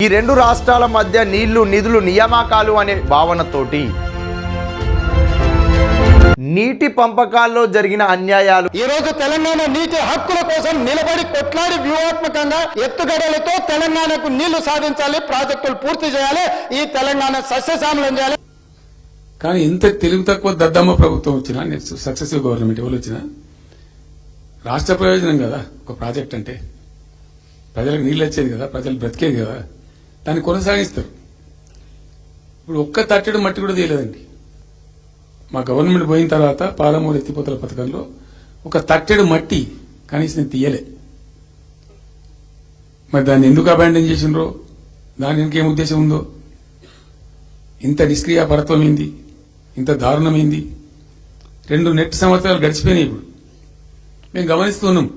ఈ రెండు రాష్ట్రాల మధ్య నీళ్లు నిధులు నియామకాలు అనే భావనతోటి నీటి పంపకాల్లో జరిగిన అన్యాయాలు ఈ రోజు తెలంగాణ నీటి హక్కుల కోసం నిలబడి కొట్లాడి వ్యూహాత్మకంగా ఎత్తుగడలతో తెలంగాణకు నీళ్లు సాధించాలి, ప్రాజెక్టులు పూర్తి చేయాలి, ఈ తెలంగాణ సస్యశ్యామలం చేయాలి. కానీ ఇంత తెలుగు తక్కువ దద్దమ్మ ప్రభుత్వం వచ్చినా, సక్సెసివ్ గవర్నమెంట్ ఎవరు వచ్చినా రాష్ట్ర ప్రయోజనం కదా ఒక ప్రాజెక్ట్ అంటే. ప్రజలకు నీళ్ళు వచ్చేది కదా, ప్రజలు బ్రతికేది కదా, దాన్ని కొనసాగిస్తారు. ఇప్పుడు ఒక్క తట్టెడు మట్టి కూడా తీయలేదండి. మా గవర్నమెంట్ పోయిన తర్వాత పాలమూరు ఎత్తిపోతల పథకంలో ఒక తట్టెడు మట్టి కనీసం తీయలే. మరి దాన్ని ఎందుకు అబాండన్ చేసిండ్రో, దాని ఇంకేం ఉద్దేశం ఉందో, ఇంత నిష్క్రియాపరత్వం ఏంది, ఇంత దారుణమైంది. 2 నెట్ సంవత్సరాలు గడిచిపోయినాయి. ఇప్పుడు మేము గమనిస్తున్నాం.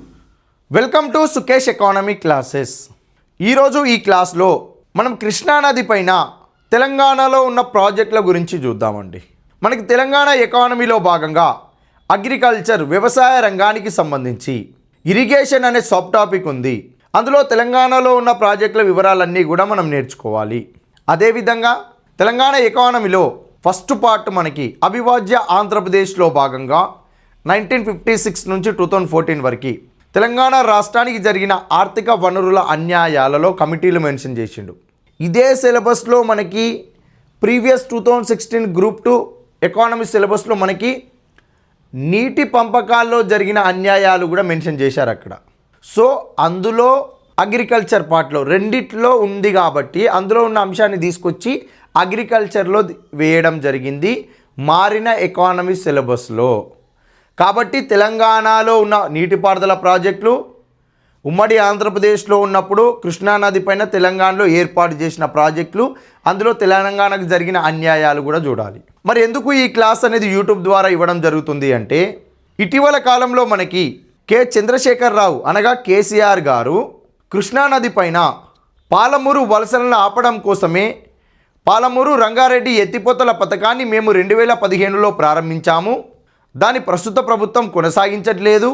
Welcome to Sukesh economy classes. ఈరోజు ఈ క్లాస్లో మనం కృష్ణానది పైన తెలంగాణలో ఉన్న ప్రాజెక్టుల గురించి చూద్దామండి. మనకి తెలంగాణ ఎకానమీలో భాగంగా అగ్రికల్చర్ వ్యవసాయ రంగానికి సంబంధించి ఇరిగేషన్ అనే సబ్ టాపిక్ ఉంది. అందులో తెలంగాణలో ఉన్న ప్రాజెక్టుల వివరాలన్నీ కూడా మనం నేర్చుకోవాలి. అదేవిధంగా తెలంగాణ ఎకానమీలో ఫస్ట్ పార్ట్ మనకి అవిభాజ్య ఆంధ్రప్రదేశ్లో భాగంగా 1956 నుంచి 2014 వరకు తెలంగాణ రాష్ట్రానికి జరిగిన ఆర్థిక వనరుల అన్యాయాలలో కమిటీలు మెన్షన్ చేసిండు. ఇదే సిలబస్లో మనకి ప్రీవియస్ 2016 గ్రూప్ 2 ఎకానమీ సిలబస్లో మనకి నీటి పంపకాల్లో జరిగిన అన్యాయాలు కూడా మెన్షన్ చేశారు అక్కడ. సో అందులో అగ్రికల్చర్ పార్ట్లో రెండిట్లో ఉంది కాబట్టి అందులో ఉన్న అంశాన్ని తీసుకొచ్చి అగ్రికల్చర్లో వేయడం జరిగింది మారిన ఎకానమీ సిలబస్లో. కాబట్టి తెలంగాణలో ఉన్న నీటిపారుదల ప్రాజెక్టులు ఉమ్మడి ఆంధ్రప్రదేశ్లో ఉన్నప్పుడు కృష్ణానది పైన తెలంగాణలో ఏర్పాటు చేసిన ప్రాజెక్టులు, అందులో తెలంగాణకు జరిగిన అన్యాయాలు కూడా చూడాలి. మరి ఎందుకు ఈ క్లాస్ అనేది యూట్యూబ్ ద్వారా ఇవ్వడం జరుగుతుంది అంటే, ఇటీవల కాలంలో మనకి చంద్రశేఖరరావు అనగా కేసీఆర్ గారు కృష్ణానది పైన పాలమూరు వలసలను ఆపడం కోసమే పాలమూరు రంగారెడ్డి ఎత్తిపోతల పథకాన్ని మేము 2015లో ప్రారంభించాము, దాని ప్రస్తుత ప్రభుత్వం కొనసాగించట్లేదు,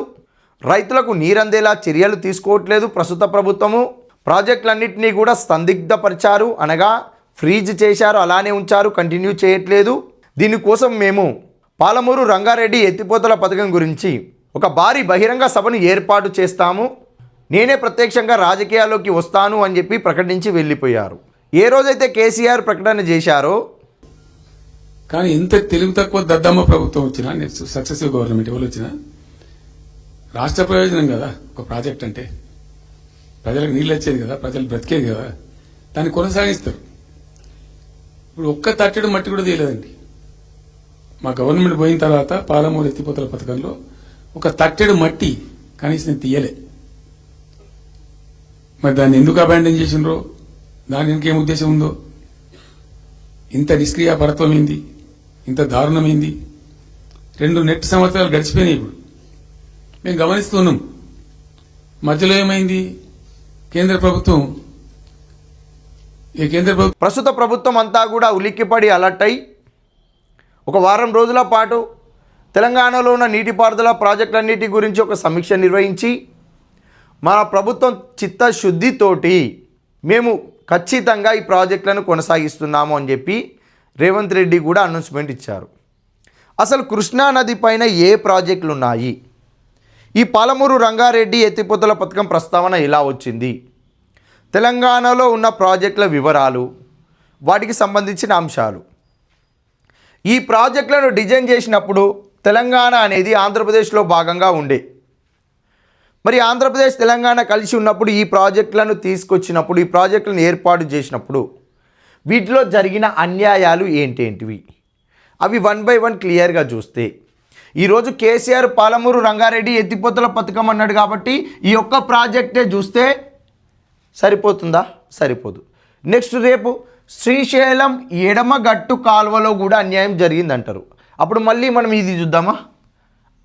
రైతులకు నీరందేలా చర్యలు తీసుకోవట్లేదు ప్రస్తుత ప్రభుత్వము, ప్రాజెక్టులన్నింటినీ కూడా సందిగ్ధపరిచారు అనగా ఫ్రీజ్ చేశారు, అలానే ఉంచారు, కంటిన్యూ చేయట్లేదు. దీనికోసం మేము పాలమూరు రంగారెడ్డి ఎత్తిపోతల పథకం గురించి ఒక భారీ బహిరంగ సభను ఏర్పాటు చేస్తాము, నేనే ప్రత్యక్షంగా రాజకీయాల్లోకి వస్తాను అని చెప్పి ప్రకటించి వెళ్ళిపోయారు. ఏ రోజైతే కేసీఆర్ ప్రకటన చేశారో, కానీ ఇంత తెలుగు తక్కువ దద్దమ్మ ప్రభుత్వం వచ్చినా, సక్సెసివ్ గవర్నమెంట్ ఎవరు వచ్చినా రాష్ట్ర ప్రయోజనం కదా ఒక ప్రాజెక్ట్ అంటే. ప్రజలకు నీళ్ళు వచ్చేది కదా, ప్రజలు బ్రతికేది కదా, దాన్ని కొనసాగిస్తారు. ఇప్పుడు ఒక్క తట్టెడు మట్టి కూడా తీయలేదండి. మా గవర్నమెంట్ పోయిన తర్వాత పాలమూరు ఎత్తిపోతల పథకంలో ఒక తట్టెడు మట్టి కనీసం తీయలే. మరి దాన్ని ఎందుకు అబాండన్ చేసిండ్రో, దాని ఇంకేం ఉద్దేశం ఉందో, ఇంత నిష్క్రియాపరత్వం ఏంది, ఇంత దారుణమైంది. 2 నెట్ సంవత్సరాలు గడిచిపోయినాయి. ఇప్పుడు మేము గమనిస్తున్నాం. మధ్యలో ఏమైంది, కేంద్ర ప్రభుత్వం ప్రస్తుత ప్రభుత్వం అంతా కూడా ఉలిక్కిపడి అలర్ట్ అయి ఒక వారం రోజుల పాటు తెలంగాణలో ఉన్న నీటిపారుదల ప్రాజెక్టులన్నిటి గురించి ఒక సమీక్ష నిర్వహించి మన ప్రభుత్వం చిత్తశుద్ధితోటి మేము ఖచ్చితంగా ఈ ప్రాజెక్టులను కొనసాగిస్తున్నాము అని చెప్పి రేవంత్ రెడ్డి కూడా అనౌన్స్మెంట్ ఇచ్చారు. అసలు కృష్ణానది పైన ఏ ప్రాజెక్టులు ఉన్నాయి, ఈ పాలమూరు రంగారెడ్డి ఎత్తిపోతల పథకం ప్రస్తావన ఎలా వచ్చింది, తెలంగాణలో ఉన్న ప్రాజెక్టుల వివరాలు, వాటికి సంబంధించిన అంశాలు. ఈ ప్రాజెక్టులను డిజైన్ చేసినప్పుడు తెలంగాణ అనేది ఆంధ్రప్రదేశ్లో భాగంగా ఉండే, మరి ఆంధ్రప్రదేశ్ తెలంగాణ కలిసి ఉన్నప్పుడు ఈ ప్రాజెక్టులను తీసుకొచ్చినప్పుడు, ఈ ప్రాజెక్టులను ఏర్పాటు చేసినప్పుడు వీటిలో జరిగిన అన్యాయాలు ఏంటేంటివి అవి 1 by 1 క్లియర్గా చూస్తే, ఈరోజు కేసీఆర్ పాలమూరు రంగారెడ్డి ఎత్తిపోతల పథకం అన్నాడు కాబట్టి ఈ ఒక్క ప్రాజెక్టే చూస్తే సరిపోతుందా? సరిపోదు. నెక్స్ట్ రేపు శ్రీశైలం ఎడమగట్టు కాలువలో కూడా అన్యాయం జరిగిందంటారు, అప్పుడు మళ్ళీ మనం ఇది చూద్దామా?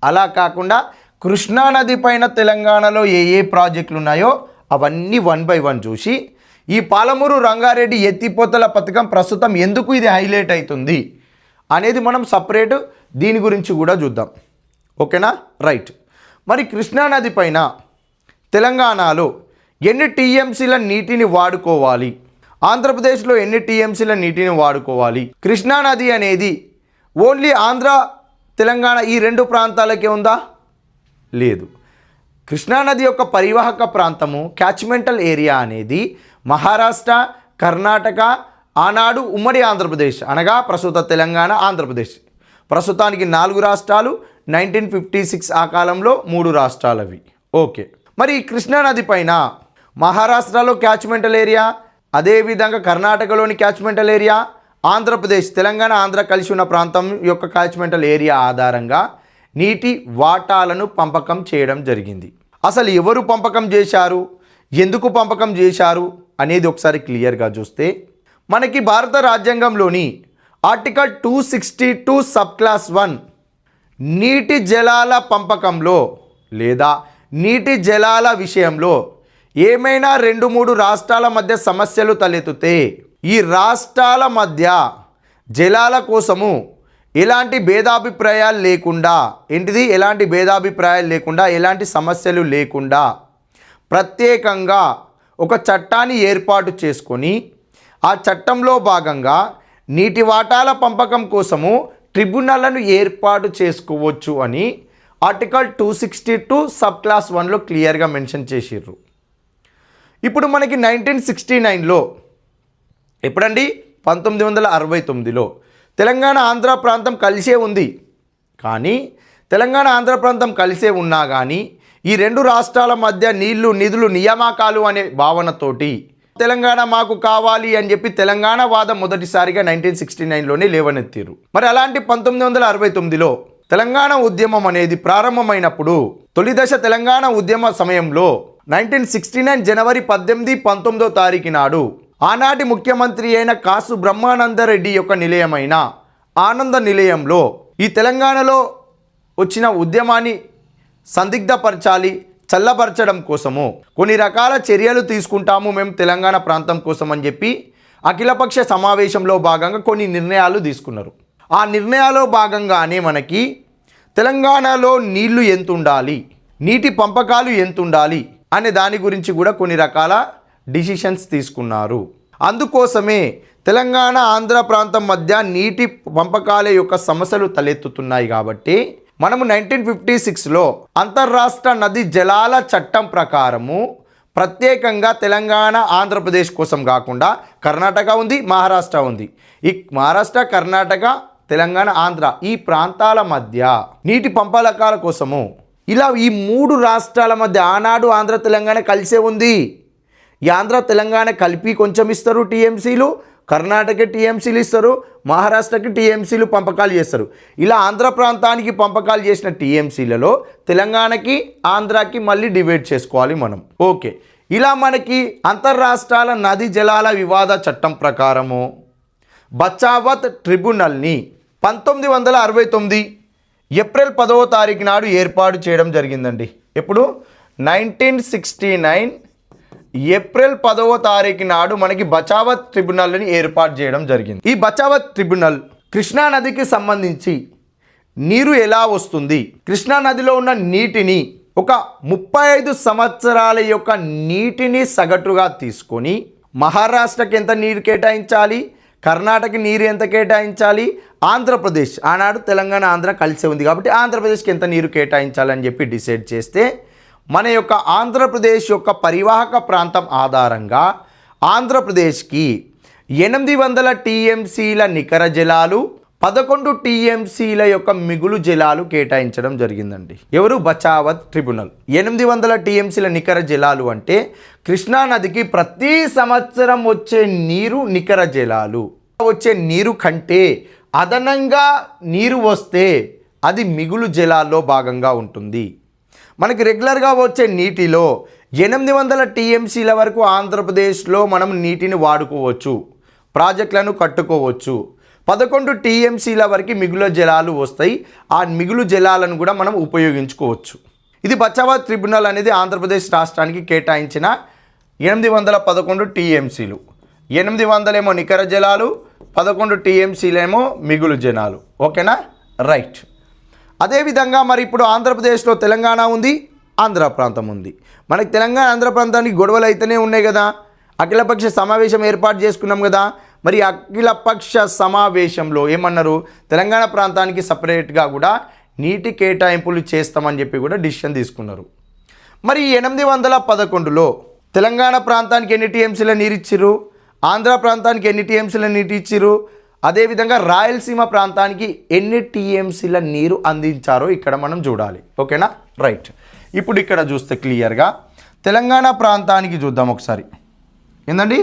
అలా కాకుండా కృష్ణానది పైన తెలంగాణలో ఏ ప్రాజెక్టులు ఉన్నాయో అవన్నీ 1 by 1 చూసి ఈ పాలమూరు రంగారెడ్డి ఎత్తిపోతల పథకం ప్రస్తుతం ఎందుకు ఇది హైలైట్ అవుతుంది అనేది మనం సపరేట్ దీని గురించి కూడా చూద్దాం. ఓకేనా? రైట్. మరి కృష్ణానది పైన తెలంగాణలో ఎన్ని టీఎంసీల నీటిని వాడుకోవాలి, ఆంధ్రప్రదేశ్లో ఎన్ని టీఎంసీల నీటిని వాడుకోవాలి? కృష్ణానది అనేది ఓన్లీ ఆంధ్ర తెలంగాణ ఈ రెండు ప్రాంతాలకే ఉందా? లేదు. కృష్ణానది యొక్క పరివాహక ప్రాంతము క్యాచ్మెంటల్ ఏరియా అనేది మహారాష్ట్ర, కర్ణాటక, ఆనాడు ఉమ్మడి ఆంధ్రప్రదేశ్ అనగా ప్రస్తుత తెలంగాణ, ఆంధ్రప్రదేశ్, ప్రస్తుతానికి 4 రాష్ట్రాలు, 1956 ఆ కాలంలో 3 రాష్ట్రాలవి. ఓకే, మరి ఈ కృష్ణానది పైన మహారాష్ట్రలో క్యాచ్మెంటల్ ఏరియా, అదేవిధంగా కర్ణాటకలోని క్యాచ్మెంటల్ ఏరియా, ఆంధ్రప్రదేశ్ తెలంగాణ ఆంధ్ర కలిసి ఉన్న ప్రాంతం యొక్క క్యాచ్మెంటల్ ఏరియా ఆధారంగా నీటి వాటాలను పంపకం చేయడం జరిగింది. అసలు ఎవరు పంపకం చేశారు, ఎందుకు పంపకం చేశారు అనేది ఒకసారి క్లియర్గా చూస్తే మనకి భారత రాజ్యాంగంలోని ఆర్టికల్ 262 సబ్ క్లాస్ 1 నీటి జలాల పంపకంలో లేదా నీటి జలాల విషయంలో ఏమైనా 2-3 రాష్ట్రాల మధ్య సమస్యలు తలెత్తితే ఈ రాష్ట్రాల మధ్య జలాల కోసము ఎలాంటి భేదాభిప్రాయాలు లేకుండా ఎలాంటి సమస్యలు లేకుండా ప్రత్యేకంగా ఒక చట్టాన్ని ఏర్పాటు చేసుకొని ఆ చట్టంలో భాగంగా నీటి వాటాల పంపకం కోసము ట్రిబ్యునల్లను ఏర్పాటు చేసుకోవచ్చు అని ఆర్టికల్ 262 సబ్ క్లాస్ 1లో క్లియర్గా మెన్షన్ చేసిర్రు. ఇప్పుడు మనకి 1969లో ఎప్పుడండి 1969లో తెలంగాణ ఆంధ్ర ప్రాంతం కలిసే ఉంది. కానీ తెలంగాణ ఆంధ్ర ప్రాంతం కలిసే ఉన్నా కానీ ఈ రెండు రాష్ట్రాల మధ్య నీళ్లు, నిధులు, నియామకాలు అనే భావనతోటి తెలంగాణ మాకు కావాలి అని చెప్పి తెలంగాణ వాదం మొదటిసారిగా 1969లోనే లేవనెత్తారు. మరి అలాంటి 1969లో తెలంగాణ ఉద్యమం అనేది ప్రారంభమైనప్పుడు తొలి దశ తెలంగాణ ఉద్యమ సమయంలో 1969 జనవరి 18, 19వ తారీఖు నాడు ఆనాటి ముఖ్యమంత్రి అయిన కాసు బ్రహ్మానందరెడ్డి యొక్క నిలయమైన ఆనంద నిలయంలో ఈ తెలంగాణలో వచ్చిన ఉద్యమాన్ని సందిగ్ధపరచాలి, చల్లబరచడం కోసము కొన్ని రకాల చర్యలు తీసుకుంటాము మేము తెలంగాణ ప్రాంతం కోసం అని చెప్పి అఖిలపక్ష సమావేశంలో భాగంగా కొన్ని నిర్ణయాలు తీసుకున్నారు. ఆ నిర్ణయాల్లో భాగంగానే మనకి తెలంగాణలో నీళ్లు ఎంత ఉండాలి, నీటి పంపకాలు ఎంత ఉండాలి అనే దాని గురించి కూడా కొన్ని రకాల డిసిషన్స్ తీసుకున్నారు. అందుకోసమే తెలంగాణ ఆంధ్ర ప్రాంతం మధ్య నీటి పంపకాల యొక్క సమస్యలు తలెత్తుతున్నాయి. కాబట్టి మనము 1956లో అంతర్రాష్ట్ర నది జలాల చట్టం ప్రకారము ప్రత్యేకంగా తెలంగాణ ఆంధ్రప్రదేశ్ కోసం కాకుండా కర్ణాటక ఉంది, మహారాష్ట్ర ఉంది. ఈ మహారాష్ట్ర, కర్ణాటక, తెలంగాణ, ఆంధ్ర ఈ ప్రాంతాల మధ్య నీటి పంపకాల కోసము ఇలా ఈ 3 రాష్ట్రాల మధ్య ఆనాడు ఆంధ్ర తెలంగాణ కలిసే ఉంది. ఈ ఆంధ్ర తెలంగాణ కలిపి కొంచెం ఇస్తారు టీఎంసీలు, కర్ణాటక టీఎంసీలు ఇస్తారు, మహారాష్ట్రకి టీఎంసీలు పంపకాలు చేస్తారు. ఇలా ఆంధ్ర ప్రాంతానికి పంపకాలు చేసిన టీఎంసీలలో తెలంగాణకి, ఆంధ్రాకి మళ్ళీ డివైడ్ చేసుకోవాలి మనం. ఓకే, ఇలా మనకి అంతర్రాష్ట్రాల నది జలాల వివాద చట్టం ప్రకారము బచావత్ ట్రిబ్యునల్ని 1969 ఏప్రిల్ 10వ తారీఖు నాడు ఏర్పాటు చేయడం జరిగిందండి. ఎప్పుడు 1969 ఏప్రిల్ 10వ తారీఖు నాడు మనకి బచావత్ ట్రిబ్యునల్ని ఏర్పాటు చేయడం జరిగింది. ఈ బచావత్ ట్రిబ్యునల్ కృష్ణా నదికి సంబంధించి నీరు ఎలా వస్తుంది, కృష్ణా నదిలో ఉన్న నీటిని ఒక 35 సంవత్సరాల యొక్క నీటిని సగటుగా తీసుకొని మహారాష్ట్రకి ఎంత నీరు కేటాయించాలి, కర్ణాటక నీరు ఎంత కేటాయించాలి, ఆంధ్రప్రదేశ్ ఆనాడు తెలంగాణ ఆంధ్ర కలిసే ఉంది కాబట్టి ఆంధ్రప్రదేశ్కి ఎంత నీరు కేటాయించాలని చెప్పి డిసైడ్ చేస్తే మన యొక్క ఆంధ్రప్రదేశ్ యొక్క పరివాహక ప్రాంతం ఆధారంగా ఆంధ్రప్రదేశ్కి 800 టీఎంసీల నికర జలాలు, 11 టీఎంసీల యొక్క మిగులు జలాలు కేటాయించడం జరిగిందండి. ఎవరు? బచావత్ ట్రిబ్యునల్. 800 టీఎంసీల నికర జలాలు అంటే కృష్ణా నదికి ప్రతి సంవత్సరం వచ్చే నీరు నికర జలాలు. వచ్చే నీరు కంటే అదనంగా నీరు వస్తే అది మిగులు జలాల్లో భాగంగా ఉంటుంది. మనకి రెగ్యులర్గా వచ్చే నీటిలో 800 టీఎంసీల వరకు ఆంధ్రప్రదేశ్లో మనం నీటిని వాడుకోవచ్చు, ప్రాజెక్టులను కట్టుకోవచ్చు. 11 టీఎంసీల వరకు మిగులు జలాలు వస్తాయి. ఆ మిగులు జలాలను కూడా మనం ఉపయోగించుకోవచ్చు. ఇది బచావత్ ట్రిబ్యునల్ అనేది ఆంధ్రప్రదేశ్ రాష్ట్రానికి కేటాయించిన 811 టీఎంసీలు. 800 ఏమో నికర జలాలు, 11 టీఎంసీలేమో మిగులు జలాలు. ఓకేనా? రైట్. అదేవిధంగా మరి ఇప్పుడు ఆంధ్రప్రదేశ్లో తెలంగాణ ఉంది, ఆంధ్ర ప్రాంతం ఉంది. మనకి తెలంగాణ ఆంధ్ర ప్రాంతానికి గొడవలు అయితేనే ఉన్నాయి కదా. అఖిలపక్ష సమావేశం ఏర్పాటు చేసుకున్నాం కదా, మరి అఖిలపక్ష సమావేశంలో ఏమన్నారు, తెలంగాణ ప్రాంతానికి సపరేట్గా కూడా నీటి కేటాయింపులు చేస్తామని చెప్పి కూడా డిసిషన్ తీసుకున్నారు. మరి 811లో తెలంగాణ ప్రాంతానికి ఎన్ని టీఎంసీల నీరు ఇచ్చిర్రు, ఆంధ్ర ప్రాంతానికి ఎన్ని టీఎంసీల నీరు ఇచ్చిర్రు, అదేవిధంగా రాయలసీమ ప్రాంతానికి ఎన్ని టీఎంసీల నీరు అందించారో ఇక్కడ మనం చూడాలి. ఓకేనా, రైట్. ఇప్పుడు ఇక్కడ చూస్తే క్లియర్గా తెలంగాణ ప్రాంతానికి చూద్దాం ఒకసారి. ఏందండి,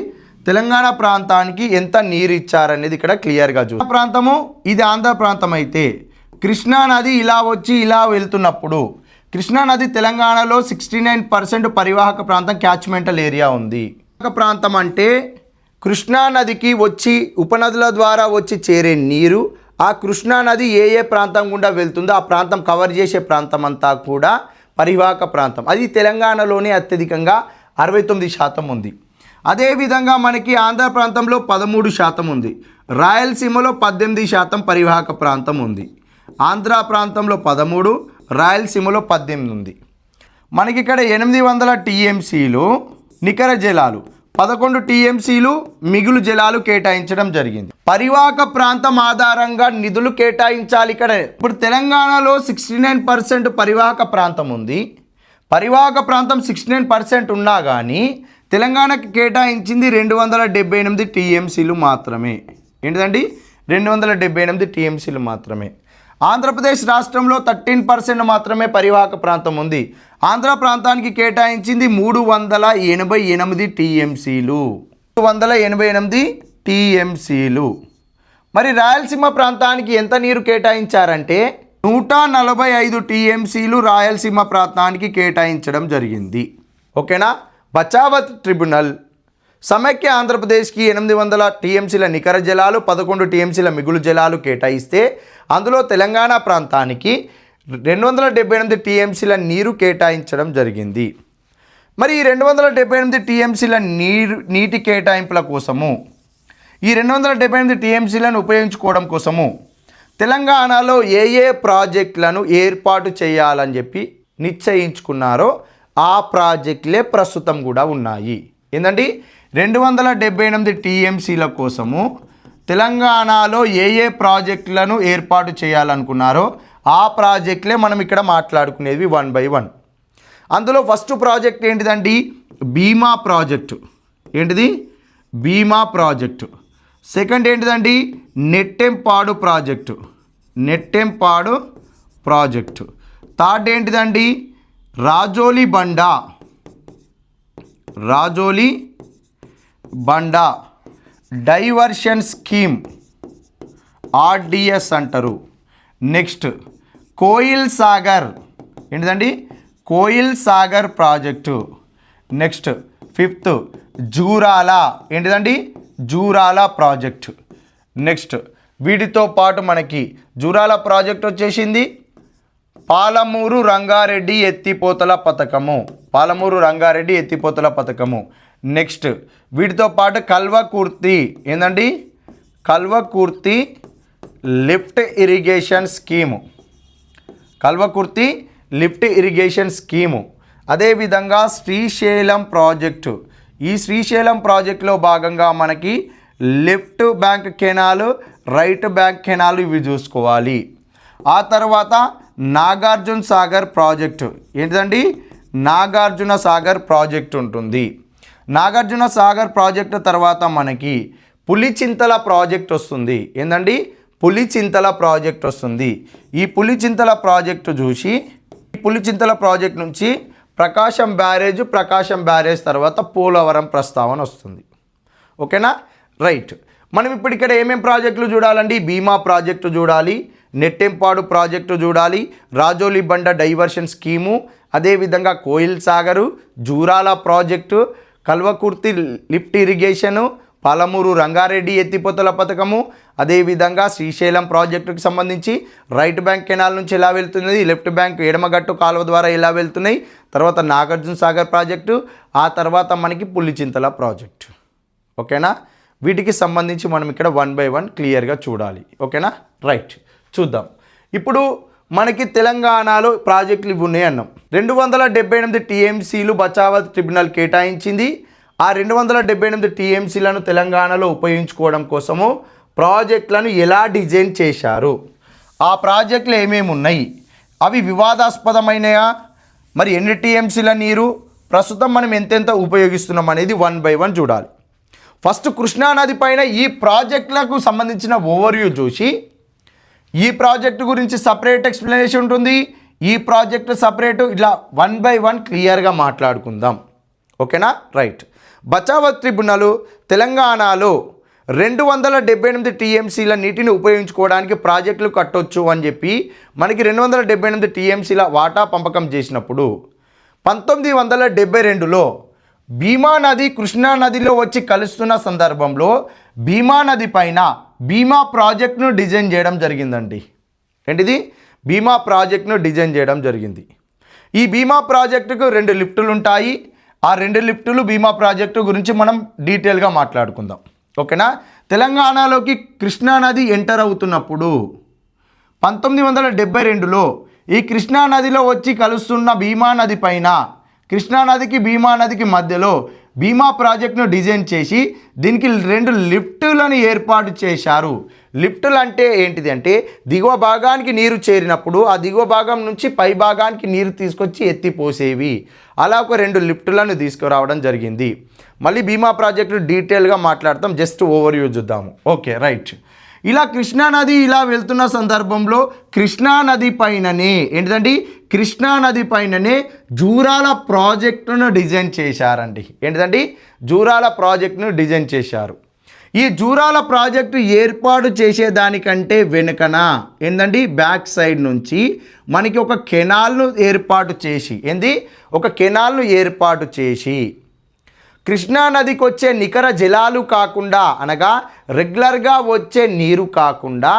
తెలంగాణ ప్రాంతానికి ఎంత నీరు ఇచ్చారనేది ఇక్కడ క్లియర్గా చూద్దాం. ప్రాంతము ఇది ఆంధ్ర ప్రాంతం అయితే కృష్ణా నది ఇలా వచ్చి ఇలా వెళ్తున్నప్పుడు కృష్ణా నది తెలంగాణలో 69% పరివాహక ప్రాంతం క్యాచ్మెంటల్ ఏరియా ఉంది. ప్రాంతం అంటే కృష్ణా నదికి వచ్చి ఉపనదుల ద్వారా వచ్చి చేరే నీరు ఆ కృష్ణా నది ఏ ఏ ప్రాంతం గుండా వెళ్తుందో ఆ ప్రాంతం కవర్ చేసే ప్రాంతం అంతా కూడా పరివాహక ప్రాంతం. అది తెలంగాణలోనే అత్యధికంగా 69% ఉంది. అదేవిధంగా మనకి ఆంధ్ర ప్రాంతంలో 13% ఉంది, రాయలసీమలో 18% పరివాహక ప్రాంతం ఉంది. ఆంధ్ర ప్రాంతంలో 13, రాయలసీమలో 18 ఉంది. మనకి ఇక్కడ 800 టీఎంసీలు నికర జలాలు, 11 టీఎంసీలు మిగులు జలాలు కేటాయించడం జరిగింది. పరివాహక ప్రాంతం ఆధారంగా నిధులు కేటాయించాలి. ఇక్కడ ఇప్పుడు తెలంగాణలో 69% పరివాహక ప్రాంతం ఉంది. పరివాహక ప్రాంతం 69% ఉన్నా కానీ తెలంగాణకి కేటాయించింది 278 టీఎంసీలు మాత్రమే. ఏంటిదండి, 278 టీఎంసీలు మాత్రమే. ఆంధ్రప్రదేశ్ రాష్ట్రంలో 13% మాత్రమే పరివాహక ప్రాంతం ఉంది. ఆంధ్ర ప్రాంతానికి కేటాయించింది 388 టీఎంసీలు, 388 టీఎంసీలు. మరి రాయలసీమ ప్రాంతానికి ఎంత నీరు కేటాయించారంటే 145 టీఎంసీలు రాయలసీమ ప్రాంతానికి కేటాయించడం జరిగింది. ఓకేనా. బచావత్ ట్రిబ్యునల్ సమైక్య ఆంధ్రప్రదేశ్కి 800 టీఎంసీల నికర జలాలు, 11 టీఎంసీల మిగులు జలాలు కేటాయిస్తే అందులో తెలంగాణ ప్రాంతానికి 278 టీఎంసీల నీరు కేటాయించడం జరిగింది. మరి ఈ 278 టీఎంసీల నీటి కేటాయింపుల కోసము, ఈ 278 టీఎంసీలను ఉపయోగించుకోవడం కోసము తెలంగాణలో ఏ ఏ ప్రాజెక్టులను ఏర్పాటు చేయాలని చెప్పి నిశ్చయించుకున్నారో ఆ ప్రాజెక్టులే ప్రస్తుతం కూడా ఉన్నాయి. ఏంటండి, 278 టీఎంసీల కోసము తెలంగాణలో ఏ ఏ ప్రాజెక్టులను ఏర్పాటు చేయాలనుకున్నారో ఆ ప్రాజెక్టులే మనం ఇక్కడ మాట్లాడుకునేవి 1 by 1. అందులో ఫస్ట్ ప్రాజెక్ట్ ఏంటిదండి, భీమా ప్రాజెక్టు. ఏంటిది, భీమా ప్రాజెక్టు. సెకండ్ ఏంటిదండి, Nettempadu project, Nettempadu project. Third ఏంటిదండి, Rajoli Banda, Rajoli Banda diversion scheme, RDS అంటారు. నెక్స్ట్ కోయిల్ సాగర్, ఏంటిదండి, Koil Sagar project. Next fifth Jurala, ఏంటిదండి, జూరాల ప్రాజెక్టు. నెక్స్ట్ వీటితో పాటు మనకి జూరాల ప్రాజెక్ట్ వచ్చేసింది. పాలమూరు రంగారెడ్డి ఎత్తిపోతల పథకము, పాలమూరు రంగారెడ్డి ఎత్తిపోతల పథకము. నెక్స్ట్ వీటితో పాటు కల్వకుర్తి, ఏందండి, Kalwakurthy lift irrigation scheme, Kalwakurthy lift irrigation scheme. అదేవిధంగా శ్రీశైలం ప్రాజెక్టు. ఈ శ్రీశైలం ప్రాజెక్టులో భాగంగా మనకి left bank canal, right bank canal ఇవి చూసుకోవాలి. ఆ తర్వాత నాగార్జున సాగర్ ప్రాజెక్టు, ఏంటిదండి, నాగార్జున సాగర్ ప్రాజెక్టు ఉంటుంది. నాగార్జున సాగర్ ప్రాజెక్టు తర్వాత మనకి పులిచింతల ప్రాజెక్ట్ వస్తుంది. ఏంటండి, పులిచింతల ప్రాజెక్ట్ వస్తుంది. ఈ పులిచింతల ప్రాజెక్టు చూసి పులిచింతల ప్రాజెక్ట్ నుంచి ప్రకాశం బ్యారేజ్ తర్వాత పోలవరం ప్రస్తావన వస్తుంది. ఓకేనా, రైట్. మనం ఇప్పుడు ఇక్కడ ఏమేం ప్రాజెక్టులు చూడాలండి, భీమా ప్రాజెక్టు చూడాలి, నెట్టెంపాడు ప్రాజెక్టు చూడాలి, రాజోలి బండ డైవర్షన్ స్కీము, అదేవిధంగా Koilsagar, Jurala project, Kalwakurthy lift irrigation, Palamuru Rangareddy ఎత్తిపోతల పథకము, అదేవిధంగా శ్రీశైలం ప్రాజెక్టుకి సంబంధించి రైట్ బ్యాంక్ కెనాల్ నుంచి ఎలా వెళ్తున్నది, లెఫ్ట్ బ్యాంక్ ఎడమగట్టు కాలువ ద్వారా ఎలా వెళ్తున్నాయి, తర్వాత నాగార్జున సాగర్ ప్రాజెక్టు, ఆ తర్వాత మనకి పులిచింతల ప్రాజెక్టు. ఓకేనా, వీటికి సంబంధించి మనం ఇక్కడ 1 by 1 క్లియర్గా చూడాలి. ఓకేనా, రైట్. చూద్దాం. ఇప్పుడు మనకి తెలంగాణలో ప్రాజెక్టులు ఇవి ఉన్నాయి అన్నాం. 278 టీఎంసీలు బచావత్ ట్రిబ్యునల్ కేటాయించింది. ఆ 278 టీఎంసీలను తెలంగాణలో ఉపయోగించుకోవడం కోసము ప్రాజెక్టులను ఎలా డిజైన్ చేశారు, ఆ ప్రాజెక్టులు ఏమేమి ఉన్నాయి, అవి వివాదాస్పదమైనయా, మరి ఎన్ని టీఎంసీల నీరు ప్రస్తుతం మనం ఎంతెంత ఉపయోగిస్తున్నాం అనేది 1 by 1 చూడాలి. ఫస్ట్ కృష్ణానది పైన ఈ ప్రాజెక్టులకు సంబంధించిన ఓవర్వ్యూ చూసి ఈ ప్రాజెక్టు గురించి సపరేట్ ఎక్స్ప్లెనేషన్ ఉంటుంది, ఈ ప్రాజెక్టు సపరేటు, ఇట్లా 1 by 1 క్లియర్గా మాట్లాడుకుందాం. ఓకేనా? రైట్. బచావత్ ట్రిబ్యునల్ తెలంగాణలో 278 టీఎంసీల నీటిని ఉపయోగించుకోవడానికి ప్రాజెక్టులు కట్టొచ్చు అని చెప్పి మనకి 278 టీఎంసీల వాటా పంపకం చేసినప్పుడు 1972లో భీమా నది కృష్ణా నదిలో వచ్చి కలుస్తున్న సందర్భంలో భీమా నది పైన భీమా ప్రాజెక్టును డిజైన్ చేయడం జరిగిందండి. ఏంటిది? భీమా ప్రాజెక్టును డిజైన్ చేయడం జరిగింది. ఈ భీమా ప్రాజెక్టుకు 2 లిఫ్టులు ఉంటాయి. ఆ 2 లిఫ్టులు భీమా ప్రాజెక్టు గురించి మనం డీటెయిల్గా మాట్లాడుకుందాం. ఓకేనా? తెలంగాణలోకి కృష్ణానది ఎంటర్ అవుతున్నప్పుడు 1972లో ఈ కృష్ణానదిలో వచ్చి కలుస్తున్న భీమా నది పైన కృష్ణానదికి భీమా నదికి మధ్యలో భీమా ప్రాజెక్టును డిజైన్ చేసి దీనికి 2 లిఫ్టులను ఏర్పాటు చేశారు. లిఫ్టులు అంటే ఏంటిది అంటే దిగువ భాగానికి నీరు చేరినప్పుడు ఆ దిగువ భాగం నుంచి పై భాగానికి నీరు తీసుకొచ్చి ఎత్తిపోసేవి. అలా ఒక 2 లిఫ్టులను తీసుకురావడం జరిగింది. మళ్ళీ భీమా ప్రాజెక్టు డీటెయిల్గా మాట్లాడతాం, జస్ట్ ఓవర్వ్యూ చూద్దాము. Okay, right. ఇలా కృష్ణానది ఇలా వెళ్తున్న సందర్భంలో కృష్ణానది పైననే ఏంటిదండి, కృష్ణానది పైననే జూరాల ప్రాజెక్టును డిజైన్ చేశారండి. ఏంటిదండి? జూరాల ప్రాజెక్టును డిజైన్ చేశారు. ఈ జూరాల ప్రాజెక్టు ఏర్పాటు చేసేదానికంటే వెనుకన ఏంటండి, బ్యాక్ సైడ్ నుంచి మనకి ఒక కెనాల్ను ఏర్పాటు చేసి ఒక కెనాల్ను ఏర్పాటు చేసి కృష్ణానదికి వచ్చే నికర జలాలు కాకుండా, అనగా రెగ్యులర్గా వచ్చే నీరు కాకుండా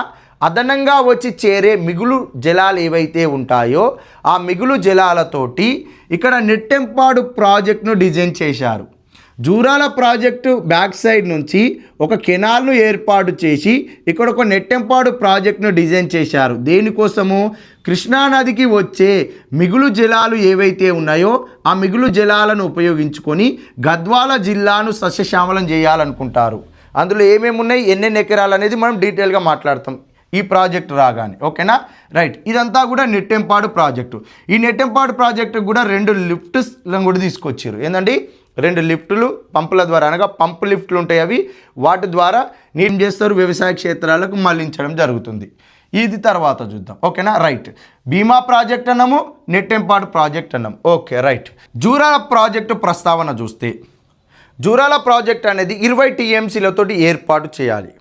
అదనంగా వచ్చి చేరే మిగులు జలాలు ఏవైతే ఉంటాయో ఆ మిగులు జలాలతోటి ఇక్కడ నెట్టెంపాడు ప్రాజెక్టును డిజైన్ చేశారు. జూరాల ప్రాజెక్టు బ్యాక్ సైడ్ నుంచి ఒక కెనాల్ను ఏర్పాటు చేసి ఇక్కడ ఒక నెట్టెంపాడు ప్రాజెక్టును డిజైన్ చేశారు. దేనికోసము? కృష్ణానదికి వచ్చే మిగులు జలాలు ఏవైతే ఉన్నాయో ఆ మిగులు జలాలను ఉపయోగించుకొని గద్వాల జిల్లాను సస్యశ్యామలం చేయాలనుకుంటారు. అందులో ఏమేమి ఉన్నాయి, ఎన్నెన్ని ఎకరాలు అనేది మనం డీటెయిల్గా మాట్లాడతాం ఈ ప్రాజెక్టు రాగానే. ఓకేనా? రైట్. ఇదంతా కూడా నెట్టెంపాడు ప్రాజెక్టు. ఈ నెట్టెంపాడు ప్రాజెక్టు కూడా 2 లిఫ్ట్లను కూడా తీసుకొచ్చారు. ఏంటండి? 2 లిఫ్టులు పంపుల ద్వారా, అనగా పంపు లిఫ్టులు ఉంటాయి, అవి వాటి ద్వారా నీరు చేస్తారు, వ్యవసాయ క్షేత్రాలకు మళ్లించడం జరుగుతుంది. ఇది తర్వాత చూద్దాం. ఓకేనా? రైట్. భీమా ప్రాజెక్ట్ అన్నాము, నెట్టెంపాడు ప్రాజెక్ట్ అన్నాం. Okay, right. జూరాల ప్రాజెక్టు ప్రస్తావన చూస్తే జూరాల ప్రాజెక్ట్ అనేది 20 టీఎంసీలతోటి ఏర్పాటు చేయాలి.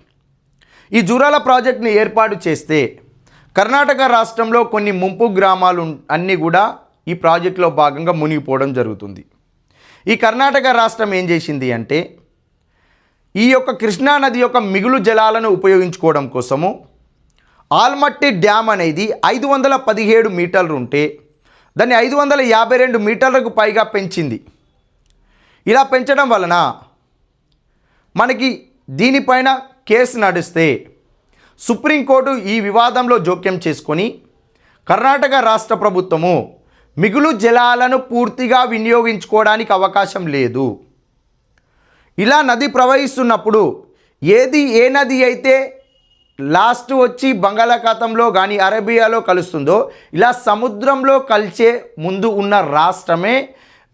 ఈ జూరాల ప్రాజెక్ట్ని ఏర్పాటు చేస్తే కర్ణాటక రాష్ట్రంలో కొన్ని ముంపు గ్రామాలు అన్నీ కూడా ఈ ప్రాజెక్టులో భాగంగా మునిగిపోవడం జరుగుతుంది. ఈ కర్ణాటక రాష్ట్రం ఏం చేసింది అంటే ఈ యొక్క కృష్ణానది యొక్క మిగులు జలాలను ఉపయోగించుకోవడం కోసము ఆల్మట్టి డ్యామ్ అనేది 517 మీటర్లు ఉంటే దాన్ని 552 మీటర్లకు పైగా పెంచింది. ఇలా పెంచడం వలన మనకి దీనిపైన కేసు నడిస్తే సుప్రీంకోర్టు ఈ వివాదంలో జోక్యం చేసుకొని కర్ణాటక రాష్ట్ర ప్రభుత్వము మిగులు జలాలను పూర్తిగా వినియోగించుకోవడానికి అవకాశం లేదు. ఇలా నది ప్రవహిస్తున్నప్పుడు ఏ నది అయితే లాస్ట్ వచ్చి బంగాళాఖాతంలో కానీ అరేబియాలో కలుస్తుందో ఇలా సముద్రంలో కలిసే ముందు ఉన్న రాష్ట్రమే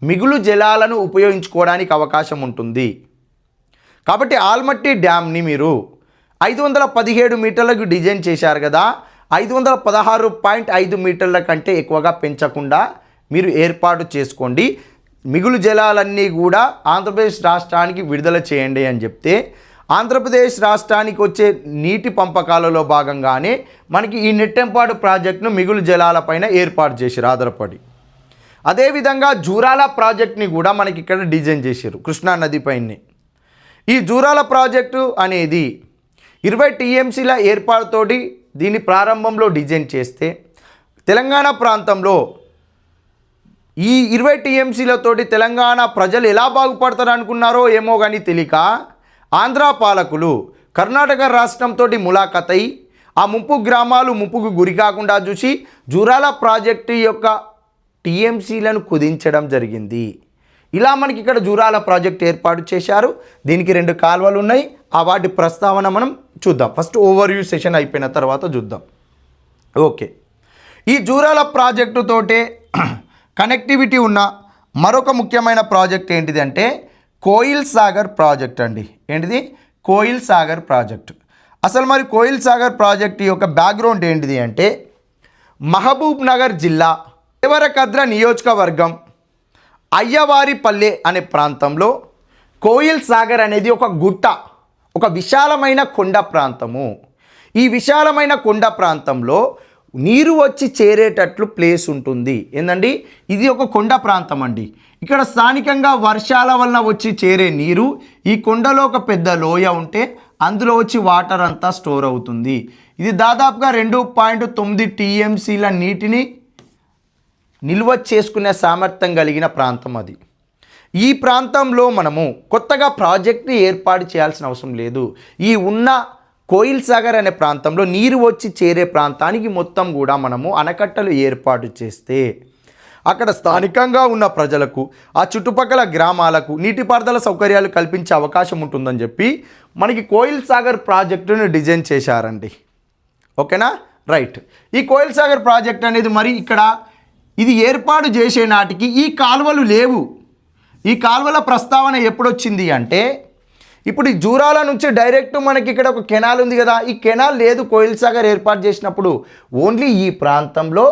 మిగులు జలాలను ఉపయోగించుకోవడానికి అవకాశం ఉంటుంది. కాబట్టి ఆల్మట్టి డ్యామ్ని మీరు 517 మీటర్లకు డిజైన్ చేశారు కదా, 516.5 మీటర్ల కంటే ఎక్కువగా పెంచకుండా మీరు ఏర్పాటు చేసుకోండి. మిగులు జలాలన్నీ కూడా ఆంధ్రప్రదేశ్ రాష్ట్రానికి విడుదల చేయండి అని చెప్తే ఆంధ్రప్రదేశ్ రాష్ట్రానికి వచ్చే నీటి పంపకాలలో భాగంగానే మనకి ఈ నెట్టెంపాడు ప్రాజెక్టును మిగులు జలాలపైన ఏర్పాటు చేశారు ఆధారపడి. అదేవిధంగా జూరాల ప్రాజెక్ట్ని కూడా మనకి ఇక్కడ డిజైన్ చేశారు కృష్ణా నదిపైనే. ఈ జూరాల ప్రాజెక్టు అనేది 20 టీఎంసీల ఏర్పాటుతోటి దీన్ని ప్రారంభంలో డిజైన్ చేస్తే తెలంగాణ ప్రాంతంలో ఈ 20 టీఎంసీలతోటి తెలంగాణ ప్రజలు ఎలా బాగుపడతారు అనుకున్నారో ఏమో కానీ తెలియక ఆంధ్ర పాలకులు కర్ణాటక రాష్ట్రంతో ములాఖతై ఆ ముంపు గ్రామాలు ముంపుకు గురి కాకుండా చూసి జూరాల ప్రాజెక్టు యొక్క టీఎంసీలను కుదించడం జరిగింది. ఇలా మనకి ఇక్కడ జూరాల ప్రాజెక్ట్ ఏర్పాటు చేశారు. దీనికి 2 కాలువలు ఉన్నాయి. ఆ వాటి ప్రస్తావన మనం చూద్దాం. ఫస్ట్ ఓవర్వ్యూ సెషన్ అయిపోయిన తర్వాత చూద్దాం. ఓకే, ఈ జూరాల ప్రాజెక్టు తోటే కనెక్టివిటీ ఉన్న మరొక ముఖ్యమైన ప్రాజెక్ట్ ఏంటిది అంటే కోయిల్ సాగర్ ప్రాజెక్ట్ అండి. ఏంటిది? కోయిల్ సాగర్ ప్రాజెక్టు. అసలు మరి కోయిల్ సాగర్ ప్రాజెక్ట్ యొక్క బ్యాక్గ్రౌండ్ ఏంటిది అంటే మహబూబ్ నగర్ జిల్లా దేవరకద్ర నియోజకవర్గం అయ్యవారిపల్లె అనే ప్రాంతంలో కోయిల్ సాగర్ అనేది ఒక గుట్ట, ఒక విశాలమైన కొండ ప్రాంతము. ఈ విశాలమైన కొండ ప్రాంతంలో నీరు వచ్చి చేరేటట్లు ప్లేస్ ఉంటుంది. ఏందండి? ఇది ఒక కొండ ప్రాంతం అండి. ఇక్కడ స్థానికంగా వర్షాల వలన వచ్చి చేరే నీరు ఈ కొండలో ఒక పెద్ద లోయ ఉంటే అందులో వచ్చి వాటర్ అంతా స్టోర్ అవుతుంది. ఇది దాదాపుగా 2.9 టీఎంసీల నీటిని నిల్వ చేసుకునే సామర్థ్యం కలిగిన ప్రాంతం అది. ఈ ప్రాంతంలో మనము కొత్తగా ప్రాజెక్టు ఏర్పాటు చేయాల్సిన అవసరం లేదు. ఈ ఉన్న కోయిల్ సాగర్ అనే ప్రాంతంలో నీరు వచ్చి చేరే ప్రాంతానికి మొత్తం కూడా మనము ఆనకట్టలు ఏర్పాటు చేస్తే అక్కడ స్థానికంగా ఉన్న ప్రజలకు, ఆ చుట్టుపక్కల గ్రామాలకు నీటిపారుదల సౌకర్యాలు కల్పించే అవకాశం ఉంటుందని చెప్పి మనకి కోయిల్ సాగర్ ప్రాజెక్టును డిజైన్ చేశారండి. ఓకేనా? రైట్. ఈ కోయిల్ సాగర్ ప్రాజెక్ట్ అనేది మరి ఇక్కడ ఇది ఏర్పాటు చేసే నాటికి ఈ కాలువలు లేవు. ఈ కాలువల ప్రస్తావన ఎప్పుడొచ్చింది అంటే ఇప్పుడు ఈ జూరాల నుంచి డైరెక్ట్ మనకి ఇక్కడ ఒక కెనాల్ ఉంది కదా, ఈ కెనాల్ లేదు కోయిల్ సాగర్ ఏర్పాటు చేసినప్పుడు. ఓన్లీ ఈ ప్రాంతంలో